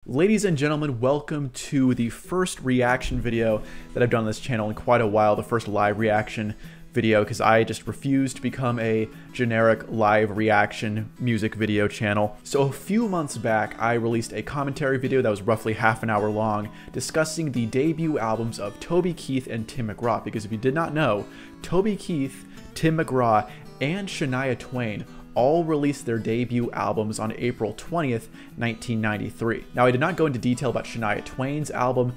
Ladies and gentlemen, welcome to the first reaction video that I've done on this channel in quite a while, the first live reaction video, because I just refused to become a generic live reaction music video channel. So a few months back, I released a commentary video that was roughly half an hour long discussing the debut albums of Toby Keith and Tim McGraw, because if you did not know, Toby Keith, Tim McGraw, and Shania Twain all released their debut albums on April 20th, 1993. Now, I did not go into detail about Shania Twain's album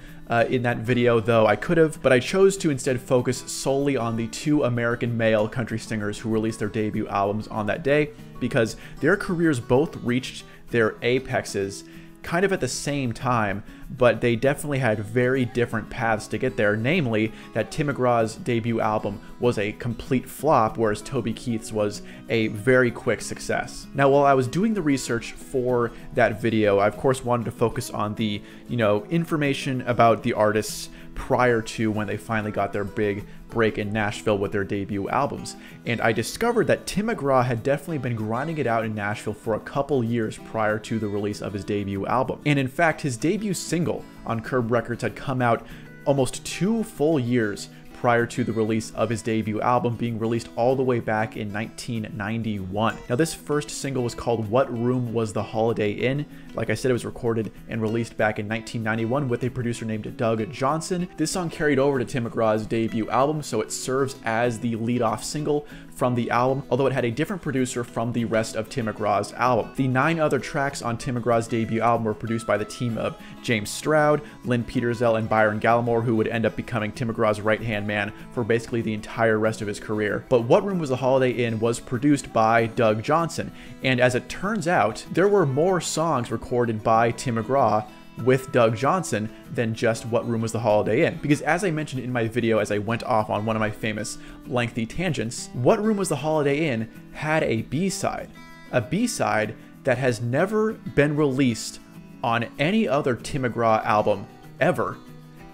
in that video, though I could have, but I chose to instead focus solely on the two American male country singers who released their debut albums on that day, because their careers both reached their apexes kind of at the same time, but they definitely had very different paths to get there, namely that Tim McGraw's debut album was a complete flop, whereas Toby Keith's was a very quick success. Now, while I was doing the research for that video, I of course wanted to focus on the, information about the artists prior to when they finally got their big break in Nashville with their debut albums. And I discovered that Tim McGraw had definitely been grinding it out in Nashville for a couple years prior to the release of his debut album. And in fact, his debut single on Curb Records had come out almost 2 full years prior to the release of his debut album, being released all the way back in 1991. Now, this first single was called What Room Was the Holiday In? Like I said, it was recorded and released back in 1991 with a producer named Doug Johnson. This song carried over to Tim McGraw's debut album, so it serves as the lead-off single from the album, although it had a different producer from the rest of Tim McGraw's album. The 9 other tracks on Tim McGraw's debut album were produced by the team of James Stroud, Lynn Petersell, and Byron Gallimore, who would end up becoming Tim McGraw's right-hand man for basically the entire rest of his career. But What Room Was the Holiday In was produced by Doug Johnson, and as it turns out, there were more songs recorded by Tim McGraw with Doug Johnson than just What Room Was the Holiday In. Because as I mentioned in my video as I went off on one of my famous lengthy tangents, What Room Was the Holiday In had a B-side that has never been released on any other Tim McGraw album ever,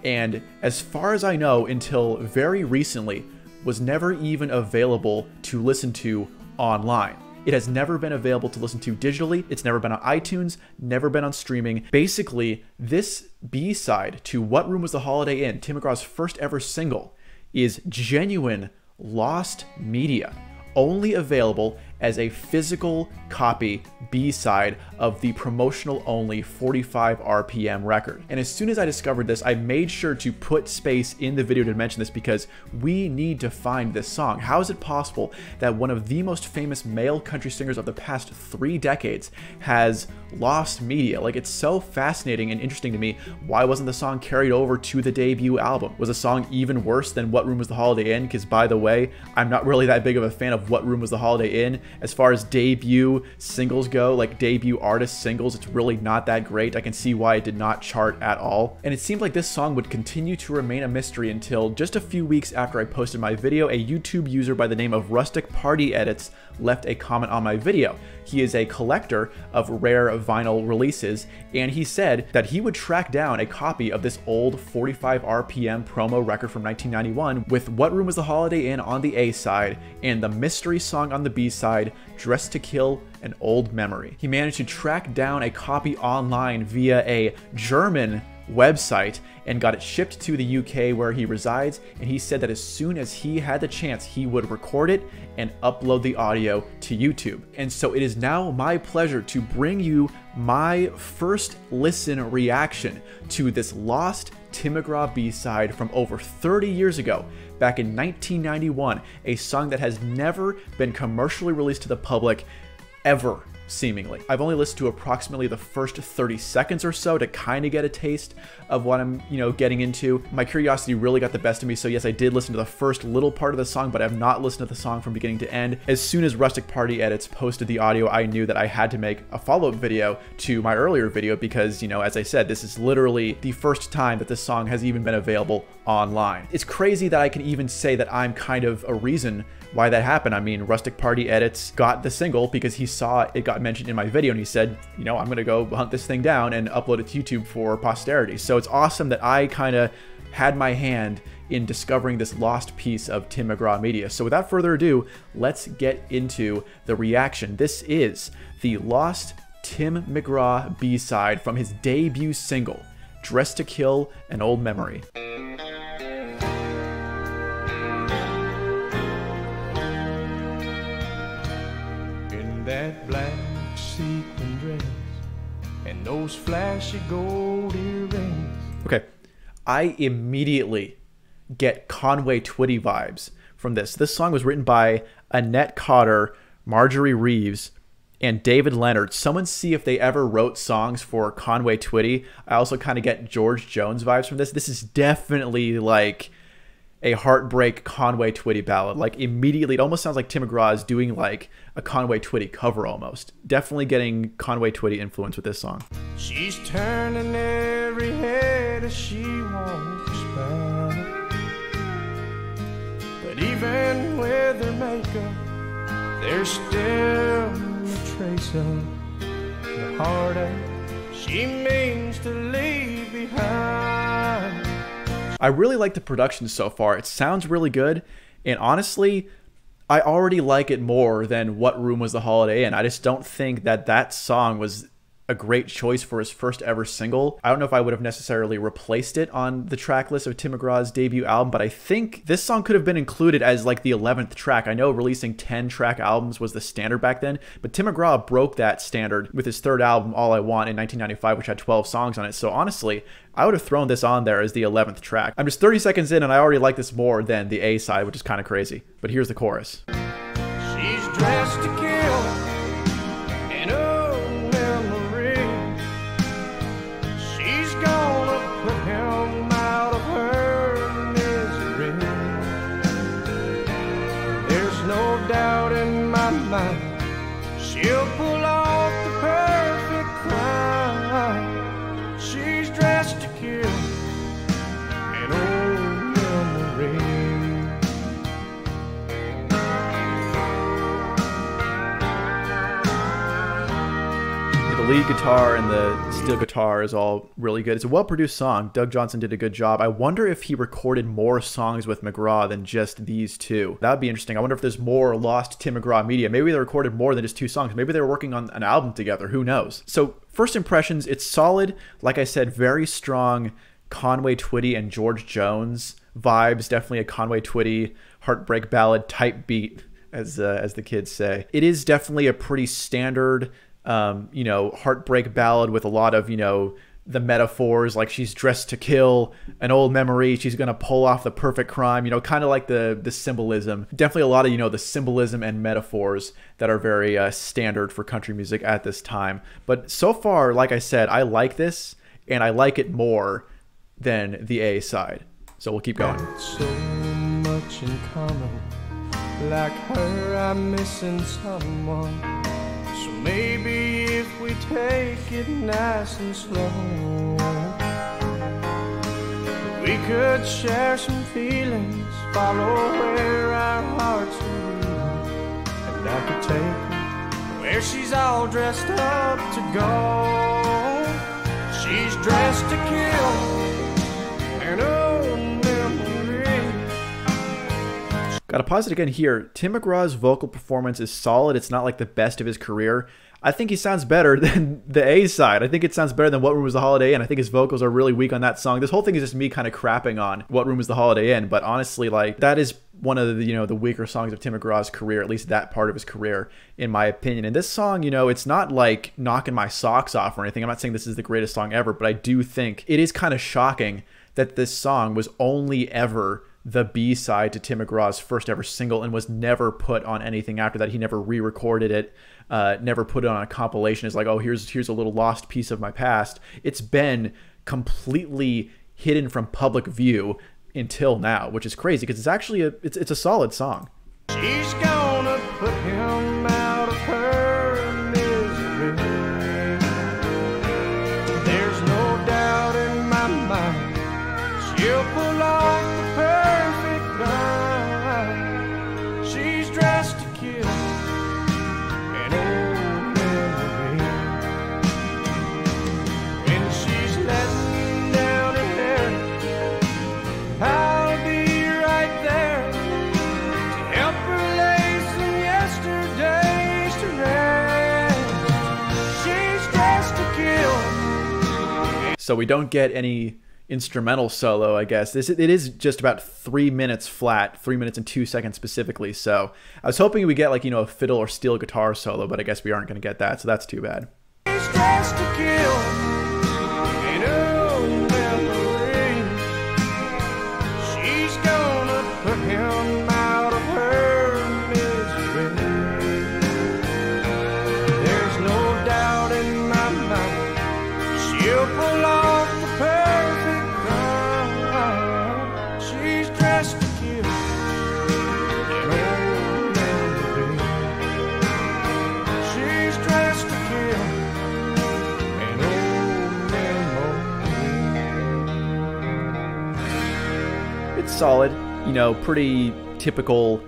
and as far as I know, until very recently, was never even available to listen to online. It has never been available to listen to digitally. It's never been on iTunes, never been on streaming. Basically, this B-side to What Room Was the Holiday In, Tim McGraw's first ever single, is genuine lost media, only available as a physical copy B-side of the promotional only 45 RPM record. And as soon as I discovered this, I made sure to put space in the video to mention this, because we need to find this song. How is it possible that one of the most famous male country singers of the past 3 decades has lost media? Like, it's so fascinating and interesting to me. Why wasn't the song carried over to the debut album? Was the song even worse than What Room Was the Holiday In? Because, by the way, I'm not really that big of a fan of What Room Was the Holiday In. As far as debut singles go, like debut artist singles, it's really not that great. I can see why it did not chart at all. And it seemed like this song would continue to remain a mystery until just a few weeks after I posted my video, a YouTube user by the name of rusticpartyeditz left a comment on my video. He is a collector of rare vinyl releases, and he said that he would track down a copy of this old 45 RPM promo record from 1991 with What Room Was the Holiday In on the A side and the mystery song on the B side, Dressed to Kill an Old Memory. He managed to track down a copy online via a German website and got it shipped to the UK where he resides, and he said that as soon as he had the chance, he would record it and upload the audio to YouTube. And so it is now my pleasure to bring you my first listen reaction to this lost Tim McGraw B-side from over 30 years ago, back in 1991, a song that has never been commercially released to the public ever, seemingly. I've only listened to approximately the first 30 seconds or so to kind of get a taste of what I'm, getting into. My curiosity really got the best of me, so yes, I did listen to the first little part of the song, but I have not listened to the song from beginning to end. As soon as Rustic Party Edits posted the audio, I knew that I had to make a follow-up video to my earlier video because, as I said, this is literally the first time that this song has even been available online. It's crazy that I can even say that I'm kind of a reason why that happened. I mean, Rustic Party Edits got the single because he saw it got mentioned in my video, and he said, I'm gonna go hunt this thing down and upload it to YouTube for posterity. So it's awesome that I kind of had my hand in discovering this lost piece of Tim McGraw media. So without further ado, let's get into the reaction. This is the lost Tim McGraw B-side from his debut single, Dressed to Kill, An Old Memory. In that black sequin dress and those flashy gold earrings. Okay, I immediately get Conway Twitty vibes from this. This song was written by Annette Cotter, Marjorie Reeves, and David Leonard. Someone see if they ever wrote songs for Conway Twitty. I also kind of get George Jones vibes from this. This is definitely like a heartbreak Conway Twitty ballad. Like immediately, it almost sounds like Tim McGraw is doing like a Conway Twitty cover almost. Definitely getting Conway Twitty influence with this song. She's turning every head as she walks by. But even with her makeup, there's still a trace of the heartache she means to leave behind. I really like the production so far. It sounds really good, and honestly, I already like it more than What Room Was the Holiday In. I just don't think that that song was a great choice for his first ever single. I don't know if I would have necessarily replaced it on the track list of Tim McGraw's debut album, but I think this song could have been included as like the 11th track. I know releasing 10 track albums was the standard back then, but Tim McGraw broke that standard with his third album, All I Want, in 1995, which had 12 songs on it. So honestly, I would have thrown this on there as the 11th track. I'm just 30 seconds in and I already like this more than the A side, which is kind of crazy. But here's the chorus. She's dressed to kill, an old memory. She's gonna put him out of her misery. There's no doubt in my mind, she'll pull off the perfect crime. She's dressed to kill, an old memory. The lead guitar and the steel guitar is all really good. It's a well-produced song. Doug Johnson did a good job. I wonder if he recorded more songs with McGraw than just these two. That would be interesting. I wonder if there's more lost Tim McGraw media. Maybe they recorded more than just two songs. Maybe they were working on an album together. Who knows? So first impressions, it's solid. Like I said, very strong Conway Twitty and George Jones vibes. Definitely a Conway Twitty heartbreak ballad type beat, as the kids say. It is definitely a pretty standard you know, heartbreak ballad with a lot of, you know, the metaphors, like she's dressed to kill, an old memory, she's gonna pull off the perfect crime, you know, kind of like the symbolism. Definitely a lot of, you know, the symbolism and metaphors that are very standard for country music at this time. But so far, like I said, I like this, and I like it more than the A side. So we'll keep going. So much in common, like her, I'm missing someone. So maybe if we take it nice and slow, we could share some feelings, follow where our hearts are leading, and I could take her where she's all dressed up to go. She's dressed to kill, an old memory. Gotta pause it again here. Tim McGraw's vocal performance is solid. It's not like the best of his career. I think he sounds better than the A side. I think it sounds better than What Room Was the Holiday In. I think his vocals are really weak on that song. This whole thing is just me kind of crapping on What Room Was the Holiday In, but honestly, like, that is one of the, you know, the weaker songs of Tim McGraw's career, at least that part of his career, in my opinion. And this song, you know, it's not like knocking my socks off or anything. I'm not saying this is the greatest song ever, but I do think it is kind of shocking that this song was only ever the B-side to Tim McGraw's first ever single and was never put on anything after that. He never re-recorded it, never put it on a compilation. It's like, oh, here's a little lost piece of my past. It's been completely hidden from public view until now, which is crazy because it's actually it's a solid song. She's gonna put him out of her misery. There's no doubt in my mind, she'll pull off the perfect crime. She's dressed to kill, an old memory. When she's letting down her hair, I'll be right there to help her lace in yesterday. So we don't get any instrumental solo, I guess. It is just about 3 minutes flat, 3 minutes and 2 seconds specifically. So I was hoping we get like, you know, a fiddle or steel guitar solo, but I guess we aren't going to get that. So that's too bad. He's dressed to kill an old memory. She's gonna put him out of her misery. There's no doubt in my mind she'll pull off the perfect crime. She's dressed to kill an old memory. She's dressed to kill an old memory. It's solid, you know, pretty typical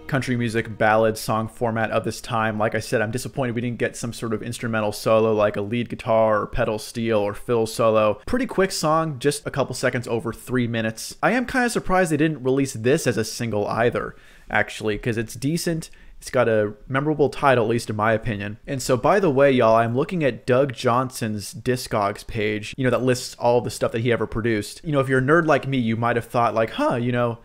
country music ballad song format of this time. Like I said, I'm disappointed we didn't get some sort of instrumental solo like a lead guitar or pedal steel or fiddle solo. Pretty quick song, just a couple seconds over 3 minutes. I am kind of surprised they didn't release this as a single either, actually, because it's decent. It's got a memorable title, at least in my opinion. And so, by the way, y'all, I'm looking at Doug Johnson's Discogs page, you know, that lists all the stuff that he ever produced. You know, if you're a nerd like me, you might have thought like, huh, you know,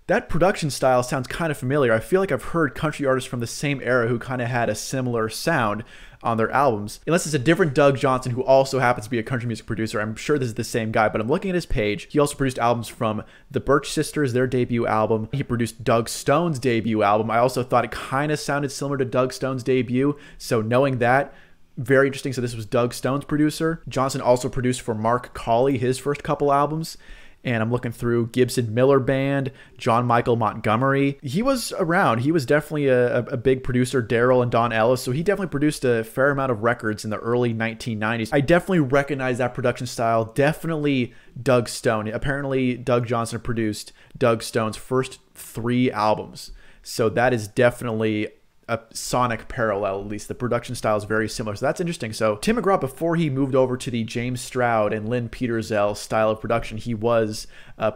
that production style sounds kind of familiar. I feel like I've heard country artists from the same era who kind of had a similar sound on their albums. Unless it's a different Doug Johnson who also happens to be a country music producer. I'm sure this is the same guy, but I'm looking at his page. He also produced albums from the Birch Sisters, their debut album. He produced Doug Stone's debut album. I also thought it kind of sounded similar to Doug Stone's debut. So knowing that, very interesting. So this was Doug Stone's producer. Johnson also produced for Mark Colley, his first couple albums. And I'm looking through Gibson Miller Band, John Michael Montgomery. He was around. He was definitely a big producer, Daryl and Don Ellis. So he definitely produced a fair amount of records in the early 1990s. I definitely recognize that production style. Definitely Doug Stone. Apparently, Doug Johnson produced Doug Stone's first 3 albums. So that is definitely a sonic parallel. At least the production style is very similar, so that's interesting. So Tim McGraw, before he moved over to the James Stroud and Lynn Petersell style of production, he was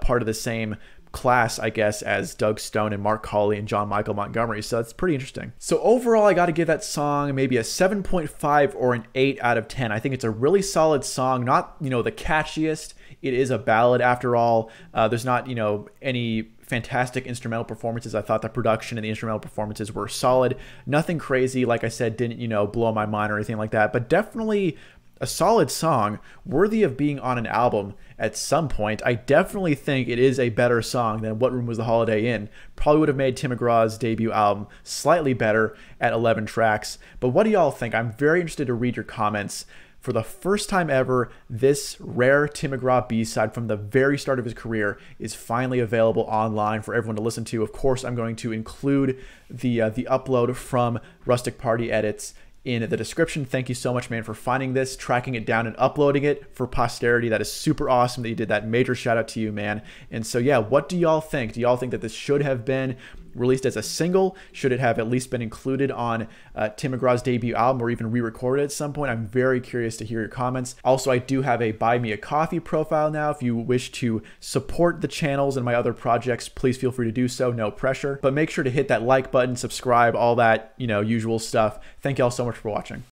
part of the same class, I guess, as Doug Stone and Mark Colley and John Michael Montgomery. So that's pretty interesting. So overall, I got to give that song maybe a 7.5 or an 8 out of 10. I think it's a really solid song. Not, you know, the catchiest. It is a ballad after all. There's not, you know, any fantastic instrumental performances. I thought the production and the instrumental performances were solid. Nothing crazy, like I said, didn't, you know, blow my mind or anything like that, but definitely a solid song worthy of being on an album at some point. I definitely think it is a better song than What Room Was the Holiday In. Probably would have made Tim McGraw's debut album slightly better at 11 tracks. But what do y'all think? I'm very interested to read your comments. For the first time ever, this rare Tim McGraw B-side from the very start of his career is finally available online for everyone to listen to. Of course, I'm going to include the upload from Rustic Party Edits in the description. Thank you so much, man, for finding this, tracking it down, and uploading it for posterity. That is super awesome that you did that. Major shout out to you, man. And so, yeah, what do y'all think? Do y'all think that this should have been released as a single? Should it have at least been included on Tim McGraw's debut album or even re-recorded at some point? I'm very curious to hear your comments. Also, I do have a Buy Me a Coffee profile now. If you wish to support the channels and my other projects, please feel free to do so. No pressure. But make sure to hit that like button, subscribe, all that, you know, usual stuff. Thank y'all so much for watching.